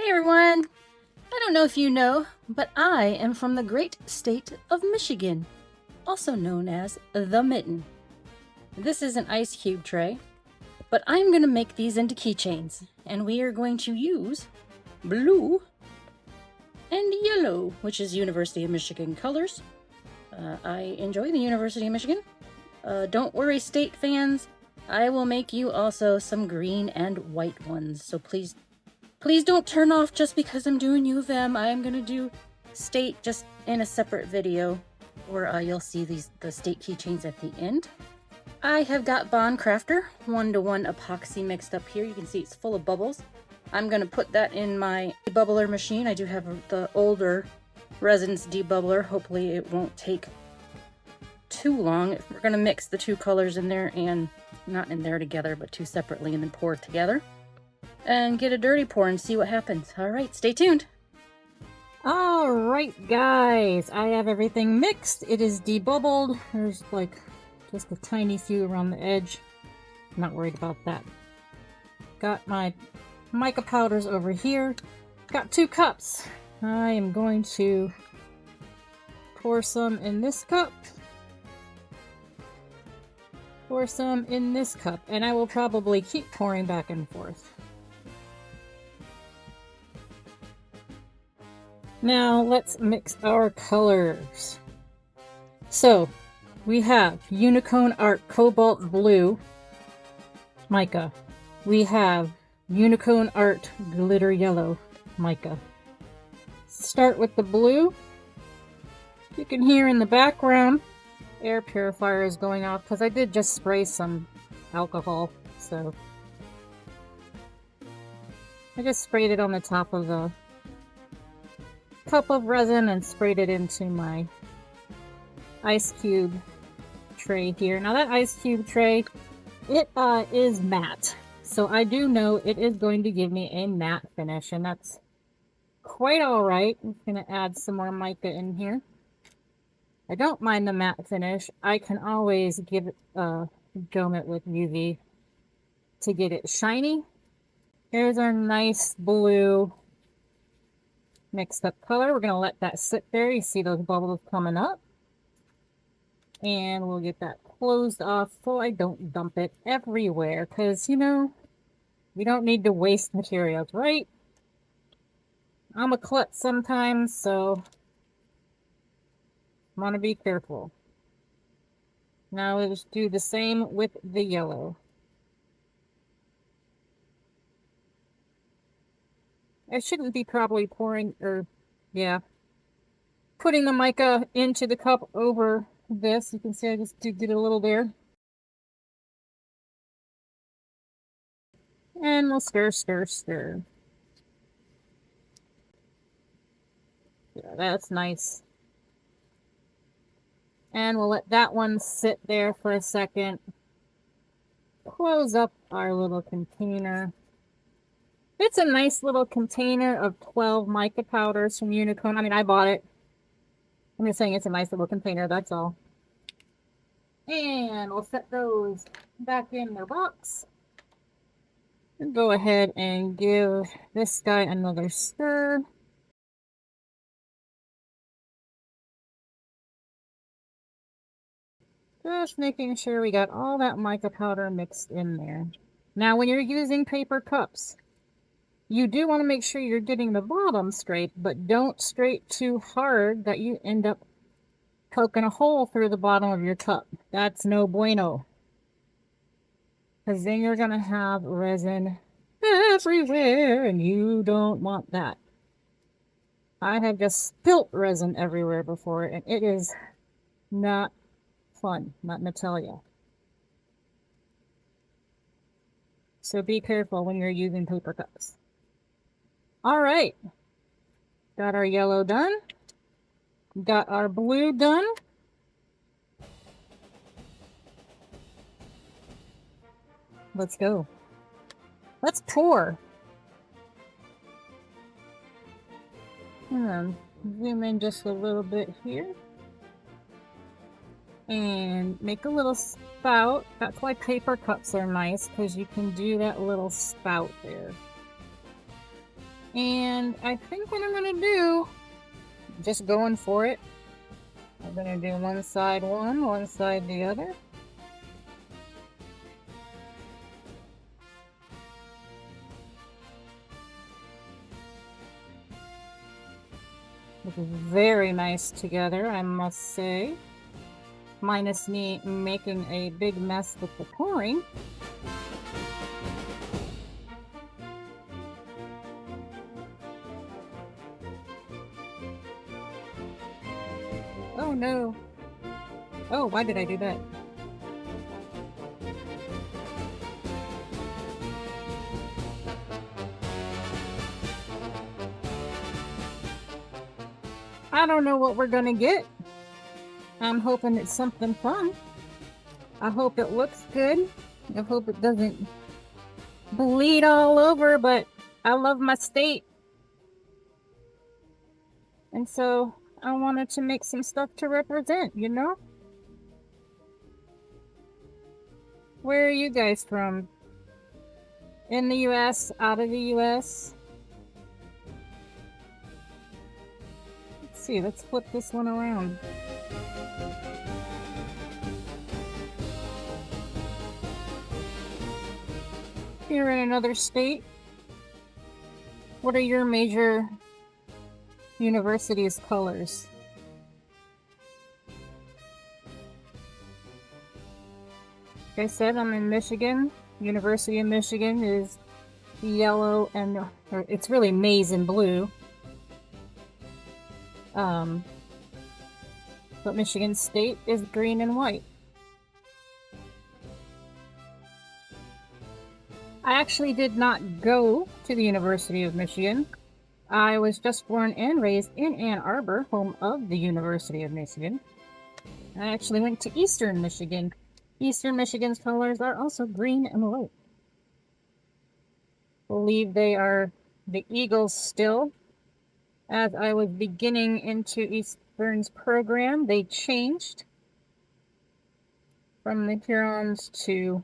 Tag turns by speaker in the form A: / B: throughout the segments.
A: Hey everyone! I don't know if you know, but I am from the great state of Michigan, also known as the Mitten. This is an IceCube tray, but I'm going to make these into keychains, and we are going to use blue and yellow, which is University of Michigan colors. I enjoy the University of Michigan. Don't worry, state fans, I will make you also some green and white ones, so please don't turn off just because I'm doing U of M. I'm gonna do state just in a separate video, or you'll see the state keychains at the end. I have got Bond Craftor 1-to-1 epoxy mixed up here. You can see it's full of bubbles. I'm gonna put that in my debubbler machine. I do have the older Resin's debubbler. Hopefully it won't take too long. We're gonna mix the two colors in there, and not in there together, but two separately, and then pour it together. And get a dirty pour and see what happens. Alright, stay tuned. Alright guys, I have everything mixed. It is debubbled. There's like just a tiny few around the edge. I'm not worried about that. Got my mica powders over here. Got 2 cups. I am going to pour some in this cup. Pour some in this cup. And I will probably keep pouring back and forth. Now let's mix our colors. So we have Unicone Art Cobalt Blue mica. We have Unicone Art Glitter Yellow mica. Start with the blue. You can hear in the background air purifier is going off because I did just spray some alcohol, so I just sprayed it on the top of the cup of resin and sprayed it into my IceCube tray here. Now that IceCube tray, it is matte, so I do know it is going to give me a matte finish, and that's quite alright. I'm going to add some more mica in here. I don't mind the matte finish. I can always give it dome it with UV to get it shiny. Here's our nice blue mixed up color. We're going to let that sit there. You see those bubbles coming up. And we'll get that closed off so I don't dump it everywhere. Because, you know, we don't need to waste materials, right? I'm a klutz sometimes, so I want to be careful. Now let's do the same with the yellow. I shouldn't be probably pouring, or yeah, putting the mica into the cup over this. You can see I just did a little there. And we'll stir, stir, stir. Yeah, that's nice. And we'll let that one sit there for a second. Close up our little container. It's a nice little container of 12 mica powders from Unicone. I mean, I bought it. I'm just saying it's a nice little container, that's all. And we'll set those back in their box. And go ahead and give this guy another stir. Just making sure we got all that mica powder mixed in there. Now, when you're using paper cups, you do want to make sure you're getting the bottom straight, but don't scrape too hard that you end up poking a hole through the bottom of your cup. That's no bueno. Because then you're going to have resin everywhere, and you don't want that. I have just spilt resin everywhere before, and it is not fun, not gonna tell you. So be careful when you're using paper cups. Alright, got our yellow done, got our blue done. Let's go. Let's pour. And zoom in just a little bit here. And make a little spout. That's why paper cups are nice, because you can do that little spout there.
B: And I think what I'm gonna do, just going for it, I'm gonna do one side one side the other. Look very nice together, I must say. Minus me making a big mess with the pouring. Oh no. Oh, why did I do that? I don't know what we're gonna get. I'm hoping it's something fun. I hope it looks good. I hope it doesn't bleed all over, but I love my state. And so I wanted to make some stuff to represent, you know? Where are you guys from? In the US, out of the US? Let's see, let's flip this one around. You're in another state. What are your major university's colors? Like I said, I'm in Michigan. University of Michigan is yellow and, or it's really maize and blue. But Michigan State is green and white. I actually did not go to the University of Michigan. I was just born and raised in Ann Arbor, home of the University of Michigan. I actually went to Eastern Michigan. Eastern Michigan's colors are also green and white. I believe they are the Eagles still. As I was beginning into Eastern's program, they changed from the Hurons to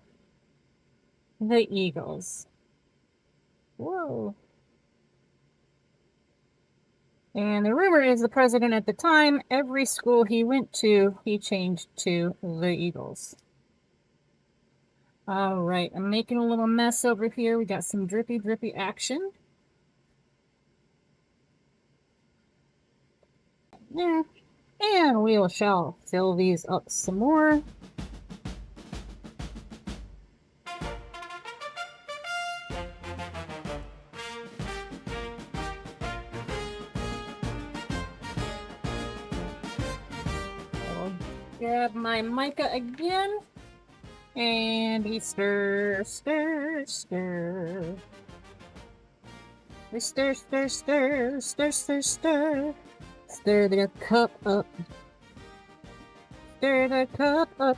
B: the Eagles. Whoa. And the rumor is the president at the time, every school he went to, he changed to the Eagles. All right, I'm making a little mess over here. We got some drippy, drippy action. Yeah, and we shall fill these up some more. I'll grab my mica again. And we stir, stir, stir. We stir, stir, stir, stir, stir, stir. Stir the cup up. Stir the cup up.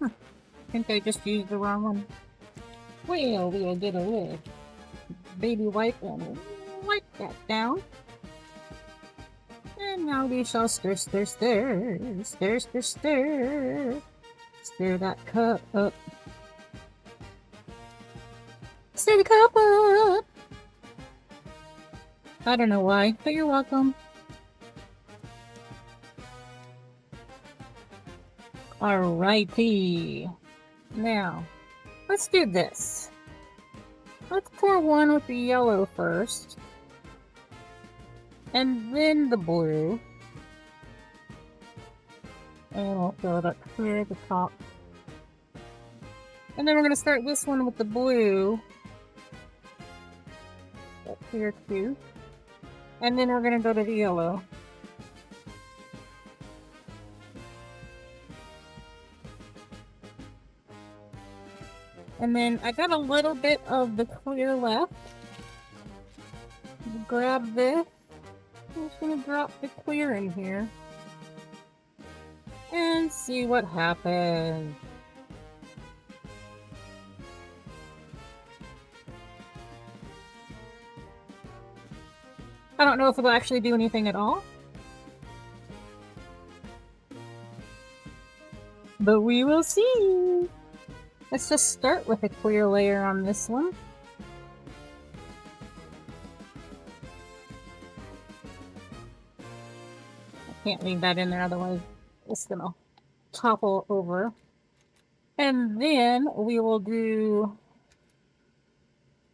B: I think I just used the wrong one. Well, we'll get a little baby wipe and wipe that down. And now we shall stir, stir, stir, stir, stir, stir. Stir that cup up. Stir the cup up. I don't know why, but you're welcome. Alrighty. Now, let's do this. Let's pour one with the yellow first. And then the blue. And we'll fill it up here at the top. And then we're going to start this one with the blue. Up here too. And then we're going to go to the yellow. And then I got a little bit of the clear left. Grab this. I'm just going to drop the clear in here. And see what happens. I don't know if it'll actually do anything at all. But we will see. Let's just start with a clear layer on this one. I can't leave that in there, otherwise it's gonna topple over. And then we will do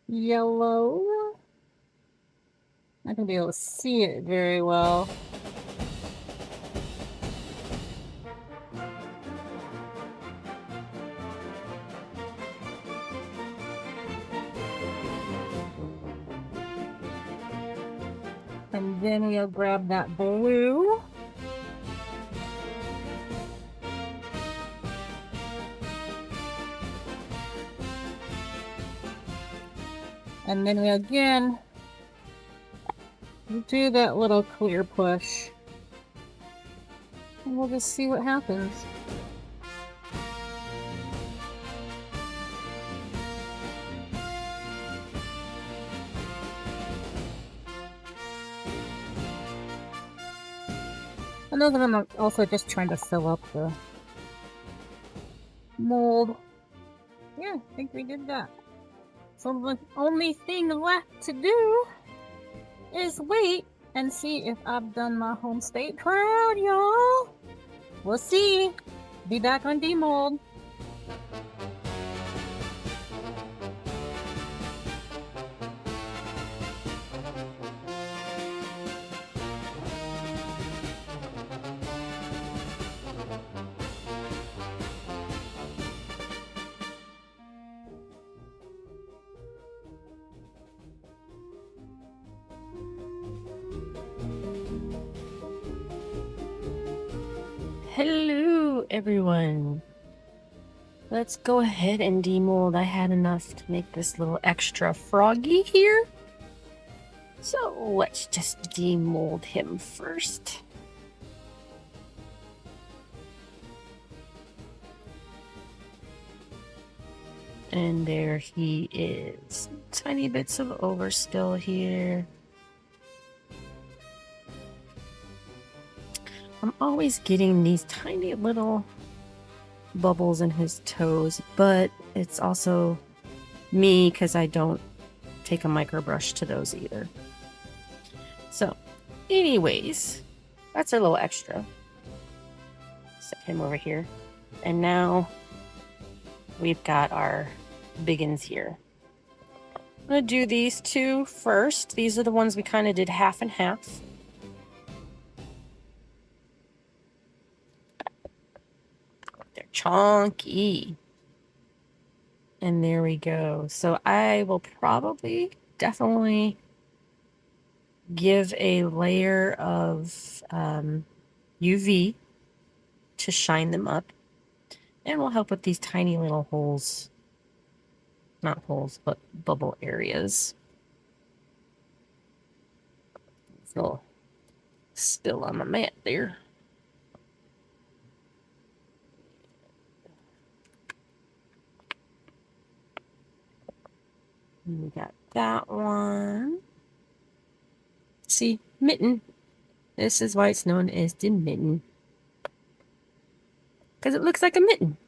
B: yellow. Not gonna be able to see it very well. And then we'll grab that blue. And then we again do that little clear push. And we'll just see what happens. Another one, I'm also just trying to fill up the mold. Yeah, I think we did that. So the only thing left to do is wait and see if I've done my home state proud, y'all. We'll see. Be back on demold.
A: Hello, everyone. Let's go ahead and demold. I had enough to make this little extra froggy here. So let's just demold him first. And there he is. Tiny bits of overspill here. I'm always getting these tiny little bubbles in his toes, but it's also me because I don't take a micro brush to those either. So anyways, that's a little extra. Set him over here. And now we've got our biggins here. I'm gonna do these two first. These are the ones we kind of did half and half. They're chunky. And there we go. So I will probably definitely give a layer of UV to shine them up. And will help with these tiny little holes. Not holes, but bubble areas. Little spill on the mat there. And we got that one. See, mitten. This is why it's known as the mitten. Because it looks like a mitten.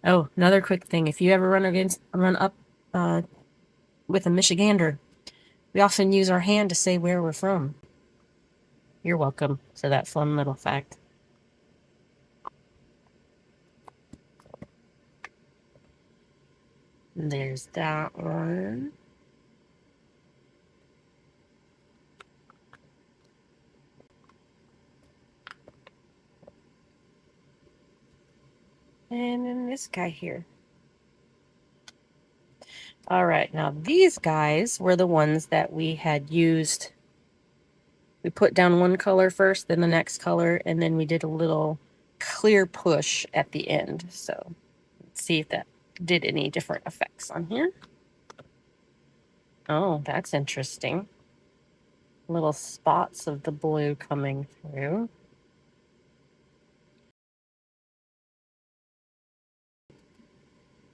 A: Oh, another quick thing. If you ever run up with a Michigander, we often use our hand to say where we're from. You're welcome for that fun little fact. There's that one. And then this guy here. All right, now these guys were the ones that we had used. We put down one color first, then the next color, and then we did a little clear push at the end. So let's see if that did any different effects on here. Oh, that's interesting. Little spots of the blue coming through.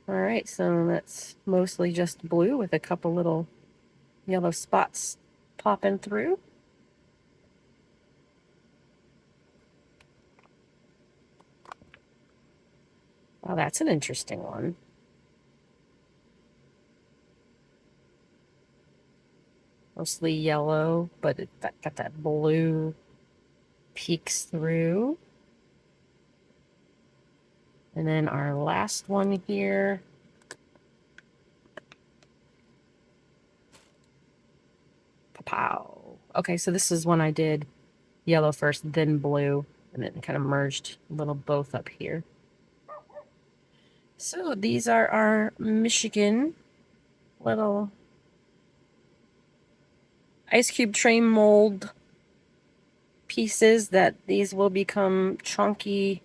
A: All right, so that's mostly just blue with a couple little yellow spots popping through. Oh, that's an interesting one. mostly yellow, but it got that blue peeks through. And then our last one here. Pow. Okay, so this is when I did yellow first, then blue, and then kind of merged a little both up here. So these are our Michigan little IceCube Tray mold pieces that these will become chunky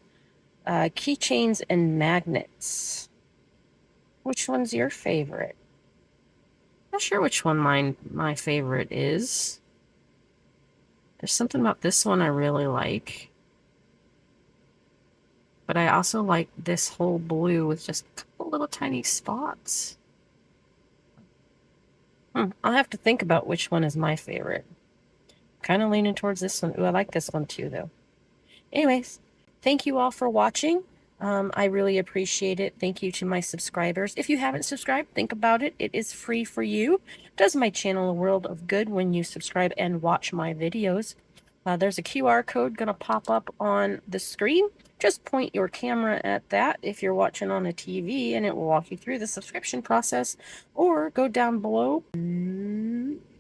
A: keychains and magnets. Which one's your favorite? Not sure which one my favorite is. There's something about this one I really like. But I also like this whole blue with just a couple little tiny spots. I'll have to think about which one is my favorite. Kind of leaning towards this one. Ooh, I like this one too, though. Anyways, thank you all for watching. I really appreciate it. Thank you to my subscribers. If you haven't subscribed, think about it. It is free for you. It does my channel a world of good when you subscribe and watch my videos. There's a QR code going to pop up on the screen. Just point your camera at that if you're watching on a TV, and it will walk you through the subscription process. Or go down below,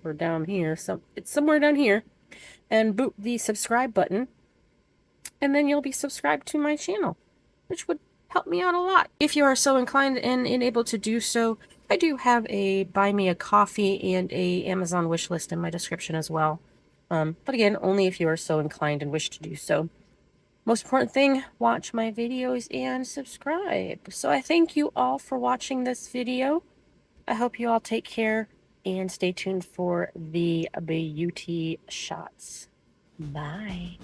A: or down here, it's somewhere down here, and boot the subscribe button. And then you'll be subscribed to my channel, which would help me out a lot. If you are so inclined and able to do so, I do have a buy me a coffee and a Amazon wish list in my description as well. But again, only if you are so inclined and wish to do so. Most important thing, watch my videos and subscribe. So I thank you all for watching this video. I hope you all take care and stay tuned for the beauty shots. Bye.